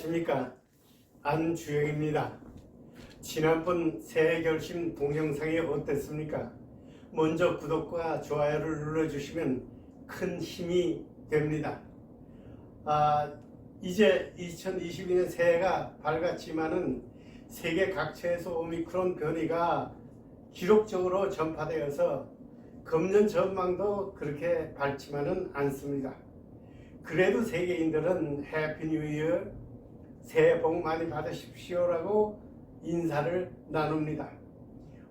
안녕하십니까. 안주영입니다. 지난번 새해 결심 동영상이 어땠습니까? 먼저 구독과 좋아요를 눌러주시면 큰 힘이 됩니다. 이제 2022년 새해가 밝았지만은 세계 각처에서 오미크론 변이가 기록적으로 전파되어서 금년 전망도 그렇게 밝지만은 않습니다. 그래도 세계인들은 해피 뉴 이어, 새해 복 많이 받으십시오라고 인사를 나눕니다.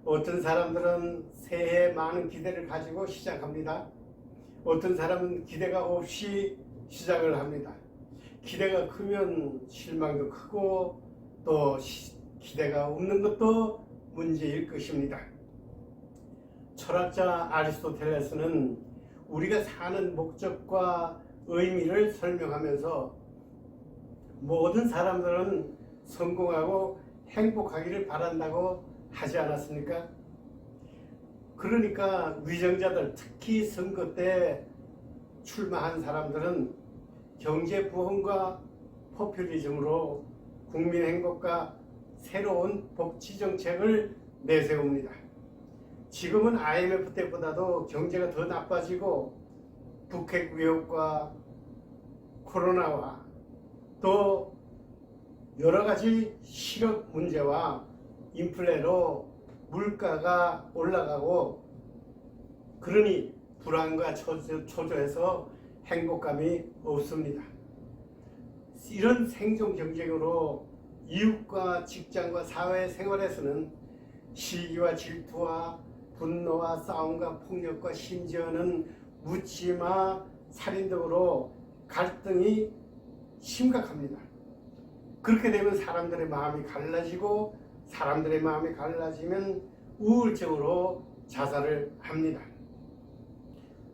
어떤 사람들은 새해에 많은 기대를 가지고 시작합니다. 어떤 사람은 기대가 없이 시작을 합니다. 기대가 크면 실망도 크고 또 기대가 없는 것도 문제일 것입니다. 철학자 아리스토텔레스는 우리가 사는 목적과 의미를 설명하면서 모든 사람들은 성공하고 행복하기를 바란다고 하지 않았습니까? 그러니까 위정자들, 특히 선거 때 출마한 사람들은 경제 부흥과 포퓰리즘으로 국민 행복과 새로운 복지 정책을 내세웁니다. 지금은 IMF 때보다도 경제가 더 나빠지고 북핵 위협과 코로나와 또 여러 가지 실업 문제와 인플레로 물가가 올라가고 그러니 불안과 초조해서 행복감이 없습니다. 이런 생존 경쟁으로 이웃과 직장과 사회 생활에서는 시기와 질투와 분노와 싸움과 폭력과 심지어는 묻지마 살인 등으로 갈등이 심각합니다. 그렇게 되면 사람들의 마음이 갈라지고 사람들의 마음이 갈라지면 우울증으로 자살을 합니다.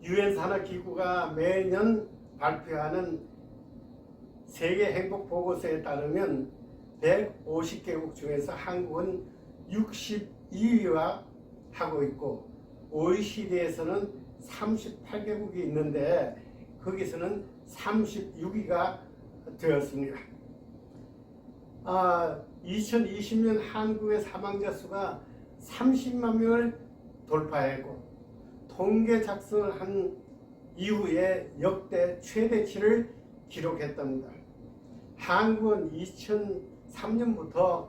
유엔 산하기구가 매년 발표하는 세계 행복 보고서에 따르면 150개국 중에서 한국은 62위와 하고 있고 OECD에서는 38개국이 있는데 거기서는 36위가 되었습니다. 2020년 한국의 사망자 수가 30만 명을 돌파했고 통계 작성을 한 이후에 역대 최대치를 기록했답니다. 한국은 2003년부터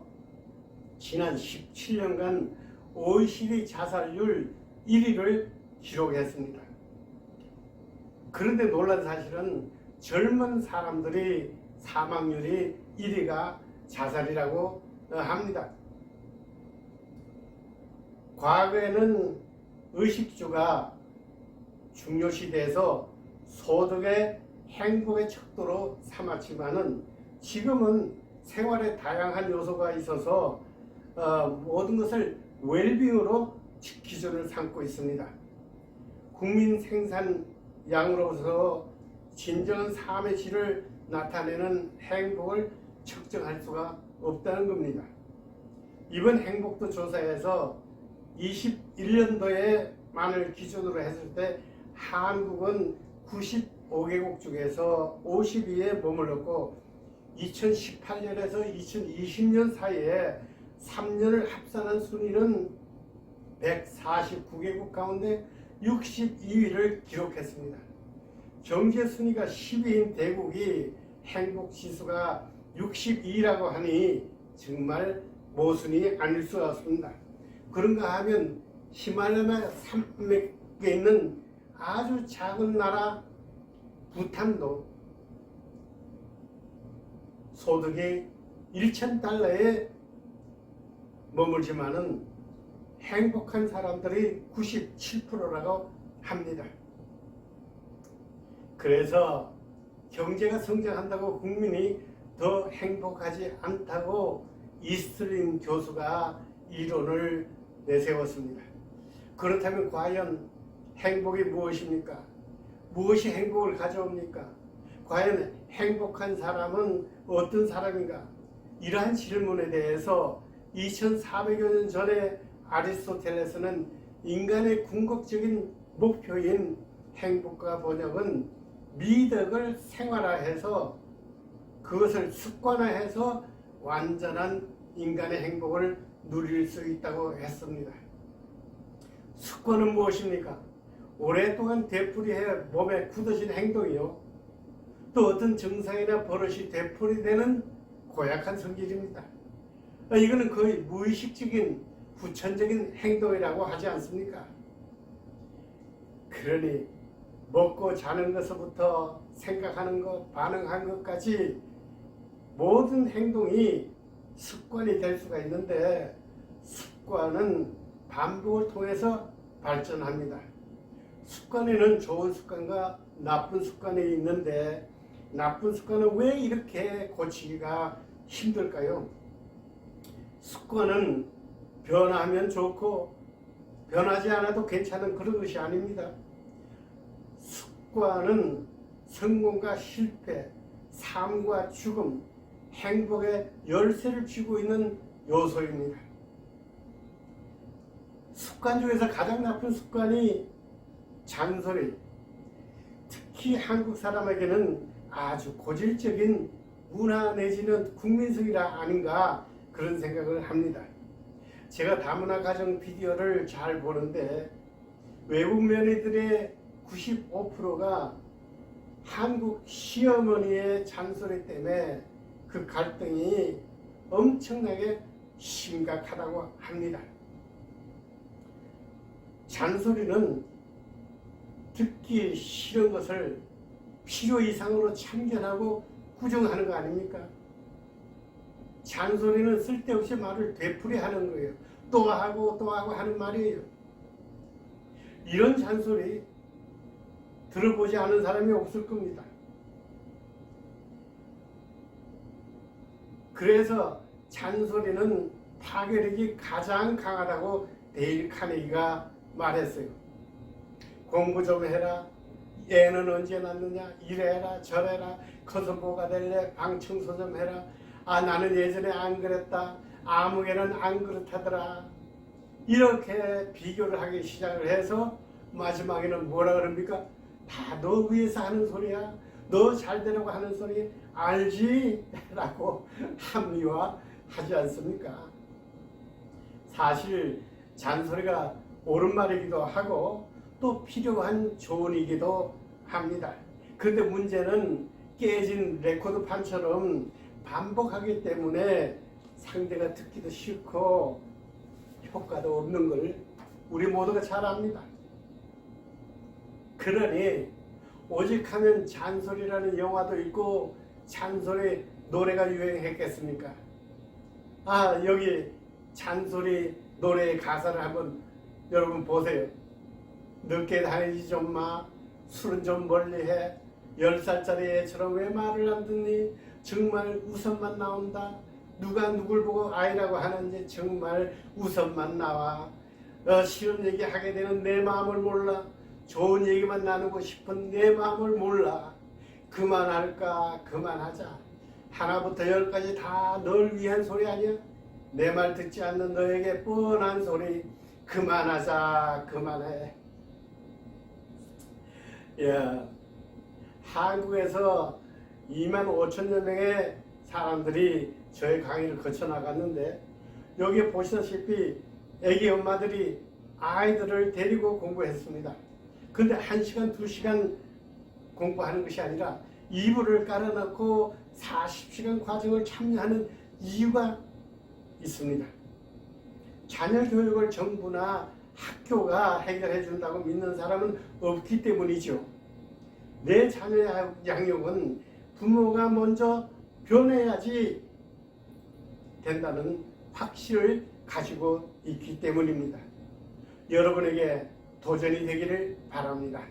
지난 17년간 OECD 자살률 1위를 기록했습니다. 그런데 놀란 사실은 젊은 사람들이 사망률이 1위가 자살이라고 합니다. 과거에는 의식주가 중요시돼서 소득의 행복의 척도로 삼았지만은 지금은 생활에 다양한 요소가 있어서 모든 것을 웰빙으로 기준을 삼고 있습니다. 국민 생산량으로서 진정한 삶의 질을 나타내는 행복을 측정할 수가 없다는 겁니다. 이번 행복도 조사에서 21년도에만을 기준으로 했을 때 한국은 95개국 중에서 50위에 머물렀고 2018년에서 2020년 사이에 3년을 합산한 순위는 149개국 가운데 62위를 기록했습니다. 경제 순위가 10위인 대국이 행복 지수가 62라고 하니 정말 모순이 아닐 수 없습니다. 그런가 하면 히말라야 산맥에 있는 아주 작은 나라 부탄도 소득이 1,000달러에 머물지만은 행복한 사람들이 97%라고 합니다. 그래서 경제가 성장한다고 국민이 더 행복하지 않다고 이슬림 교수가 이론을 내세웠습니다. 그렇다면 과연 행복이 무엇입니까? 무엇이 행복을 가져옵니까? 과연 행복한 사람은 어떤 사람인가? 이러한 질문에 대해서 2400여 년 전에 아리스토텔레스는 인간의 궁극적인 목표인 행복과 번영은 미덕을 생활화해서 그것을 습관화해서 완전한 인간의 행복을 누릴 수 있다고 했습니다. 습관은 무엇입니까? 오랫동안 되풀이해 몸에 굳어진 행동이요. 또 어떤 증상이나 버릇이 되풀이되는 고약한 성질입니다. 이거는 거의 무의식적인 후천적인 행동이라고 하지 않습니까? 그러니 먹고 자는 것부터 생각하는 것, 반응하는 것까지 모든 행동이 습관이 될 수가 있는데, 습관은 반복을 통해서 발전합니다. 습관에는 좋은 습관과 나쁜 습관이 있는데, 나쁜 습관은 왜 이렇게 고치기가 힘들까요? 습관은 변화하면 좋고 변하지 않아도 괜찮은 그런 것이 아닙니다. 습관은 성공과 실패, 삶과 죽음, 행복의 열쇠를 쥐고 있는 요소입니다. 습관 중에서 가장 나쁜 습관이 잔소리, 특히 한국 사람에게는 아주 고질적인 문화 내지는 국민성이라 아닌가 그런 생각을 합니다. 제가 다문화 가정 비디오를 잘 보는데 외국 며느리들의 95%가 한국 시어머니의 잔소리 때문에 그 갈등이 엄청나게 심각하다고 합니다. 잔소리는 듣기 싫은 것을 필요 이상으로 참견하고 구정하는 거 아닙니까? 잔소리는 쓸데없이 말을 되풀이하는 거예요. 또 하고 또 하고 하는 말이에요. 이런 잔소리 들어보지 않은 사람이 없을 겁니다. 그래서 잔소리는 파괴력이 가장 강하다고 데일 카네기가 말했어요. 공부 좀 해라. 애는 언제 낳느냐. 이래라 저래라. 커서 뭐가 될래. 방 청소 좀 해라. 아, 나는 예전에 안 그랬다. 아무개는 안 그렇다더라. 이렇게 비교를 하기 시작을 해서 마지막에는 뭐라 그럽니까? 다 너 위해서 하는 소리야. 너 잘 되려고 하는 소리 알지? 라고 합리화하지 않습니까? 사실 잔소리가 옳은 말이기도 하고 또 필요한 조언이기도 합니다. 그런데 문제는 깨진 레코드판처럼 반복하기 때문에 상대가 듣기도 싫고 효과도 없는 걸 우리 모두가 잘 압니다. 그러니 오직하면 잔소리라는 영화도 있고 잔소리 노래가 유행했겠습니까? 아, 여기 잔소리 노래의 가사를 한번 여러분 보세요. 늦게 다니지 좀 마. 술은 좀 멀리해. 10살짜리 애처럼 왜 말을 안 듣니? 정말 웃음만 나온다. 누가 누굴 보고 아이라고 하는지 정말 웃음만 나와. 싫은 얘기 하게 되는 내 마음을 몰라. 좋은 얘기만 나누고 싶은 내 마음을 몰라. 그만할까? 그만하자. 하나부터 10까지 다 널 위한 소리 아니야? 내 말 듣지 않는 너에게 뻔한 소리. 그만하자. 그만해. 야, 한국에서 25,000여 명의 사람들이 저의 강의를 거쳐 나갔는데 여기 보시다시피 애기 엄마들이 아이들을 데리고 공부했습니다. 근데 1시간, 2시간 공부하는 것이 아니라 이불을 깔아놓고 40시간 과정을 참여하는 이유가 있습니다. 자녀 교육을 정부나 학교가 해결해 준다고 믿는 사람은 없기 때문이죠. 내 자녀 양육은 부모가 먼저 변해야지 된다는 확신을 가지고 있기 때문입니다. 여러분에게 도전이 되기를 바랍니다.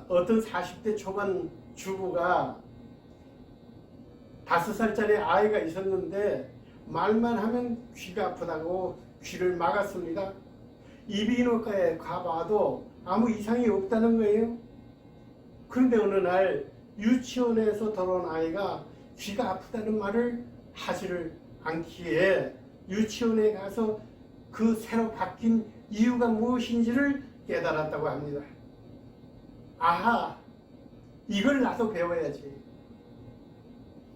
어떤 40대 초반 주부가 5살짜리 아이가 있었는데 말만 하면 귀가 아프다고 귀를 막았습니다. 이비인후과에 가봐도 아무 이상이 없다는 거예요. 그런데 어느 날 유치원에서 돌아온 아이가 귀가 아프다는 말을 하지를 않기에 유치원에 가서 그 새로 바뀐 이유가 무엇인지를 깨달았다고 합니다. 아하, 이걸 나도 배워야지.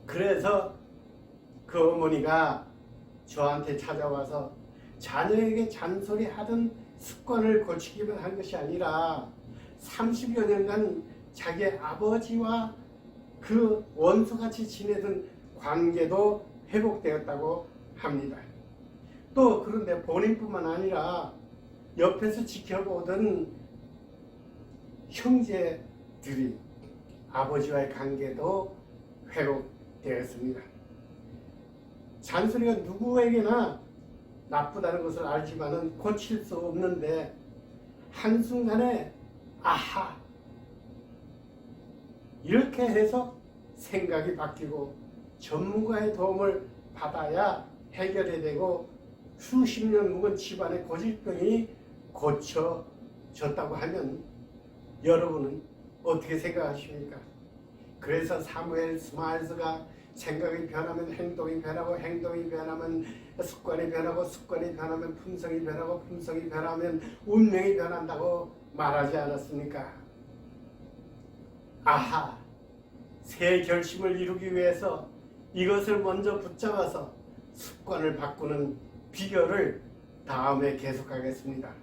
그래서 그 어머니가 저한테 찾아와서 자녀에게 잔소리하던 습관을 고치기만 한 것이 아니라 30여 년간 자기 아버지와 그 원수같이 지내던 관계도 회복되었다고 합니다. 또 그런데 본인뿐만 아니라 옆에서 지켜보던 형제들이 아버지와의 관계도 회복되었습니다. 잔소리가 누구에게나 나쁘다는 것을 알지만은 고칠 수 없는데 한순간에 아하 이렇게 해서 생각이 바뀌고 전문가의 도움을 받아야 해결이 되고 수십 년 묵은 집안의 고질병이 고쳐졌다고 하면 여러분은 어떻게 생각하십니까? 그래서 사무엘 스마일스가 생각이 변하면 행동이 변하고 행동이 변하면 습관이 변하고 습관이 변하면 품성이 변하고 품성이 변하면 운명이 변한다고 말하지 않았습니까? 아하, 새 결심을 이루기 위해서 이것을 먼저 붙잡아서 습관을 바꾸는 비결을 다음에 계속하겠습니다.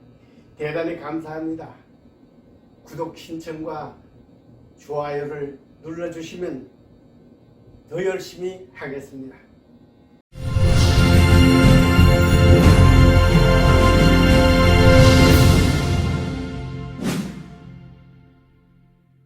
대단히 감사합니다. 구독 신청과 좋아요를 눌러주시면 더 열심히 하겠습니다.